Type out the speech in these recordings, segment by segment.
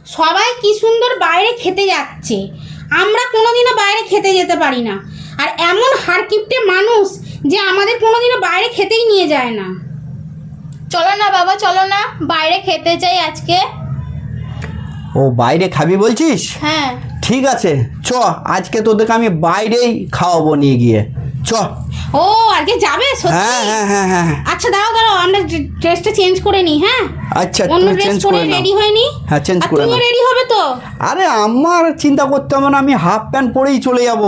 সবাই কি সুন্দর বাইরে খেতে যাচ্ছে, আমরা কোনোদিনও বাইরে খেতে যেতে পারি না। আর এমন হারকিপ্টে মানুষ যে আমাদের কোনোদিনও বাইরে খেতেই নিয়ে যায় না। চলো না বাবা, চলো না, বাইরে খেতে চাই আজকে। ও বাইরে খাবি বলছিস? হ্যাঁ। ঠিক আছে, চ আজকে তোদেরকে আমি বাইরেই খাওয়াবো নিয়ে গিয়ে। চ। ও আজকে যাবে সত্যি? হ্যাঁ হ্যাঁ হ্যাঁ হ্যাঁ। আচ্ছা দাঁড়াও আমরা ড্রেসটা চেঞ্জ করে নিই। হ্যাঁ আচ্ছা, অন্য তুমি ড্রেস চেঞ্জ পরে করে নাও। রেডি হয়নি? হ্যাঁ, চেঞ্জ করে তুমি নাও। রেডি হবে তো? আরে আমার চিন্তা করতে হবে না, আমি হাফ প্যান্ট পরেই চলে যাব।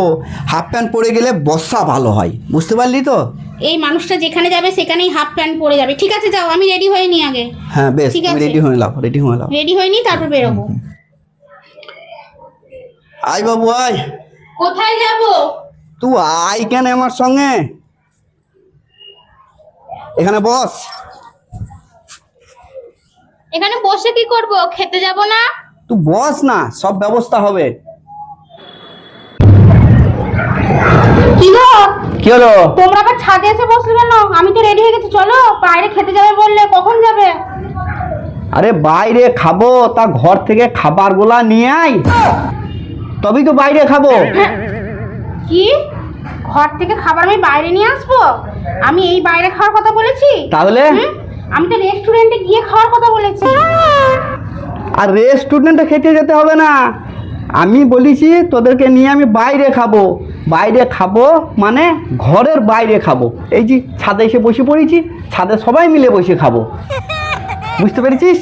হাফ প্যান্ট পরে গেলে বসা ভালো হয়, বুঝতে পারলি তো? এই মানুষটা যেখানে যাবে সেখানেই হাফ প্যান্ট পরে যাবে। ঠিক আছে যাও, আমি রেডি হয়ে নি আগে। হ্যাঁ বেশ, ঠিক তুমি আছে। রেডি হয়ে নাও, রেডি হয়ে নাও। রেডি হয়ে নি তারপর বেরোবো। আয় বাবু আয়। কোথায় যাব? তুই আয় কেন আমার সঙ্গে, এখানে বস। এখানে বসে কি করব? খেতে যাব না? তুই বস না, সব ব্যবস্থা হবে। কি গো, কি হলো? তোমরা আবার ছাদে এসে বসলে কেন? আমি তো রেডি হয়ে গেছি, চলো বাইরে খেতে যাবে বললে, কখন যাবে? আরে বাইরে খাবো, তা ঘর থেকে খাবারগুলা নিয়ে আয়, তবেই তো বাইরে খাবো। কি ঘর থেকে খাবার আমি বাইরে নিয়ে আসবো? আমি এই বাইরে খাওয়ার কথা বলেছি? তাহলে? আমি তো রেস্টুরেন্টে গিয়ে খাওয়ার কথা বলেছি। আর রেস্টুরেন্টে খেতে যেতে হবে না, আমি বলেছি তোদেরকে নিয়ে আমি বাইরে খাবো। বাইরে খাবো মানে ঘরের বাইরে খাবো। এই যে ছাদে এসে বসে পড়েছি, ছাদে সবাই মিলে বসে খাবো, বুঝতে পেরেছিস?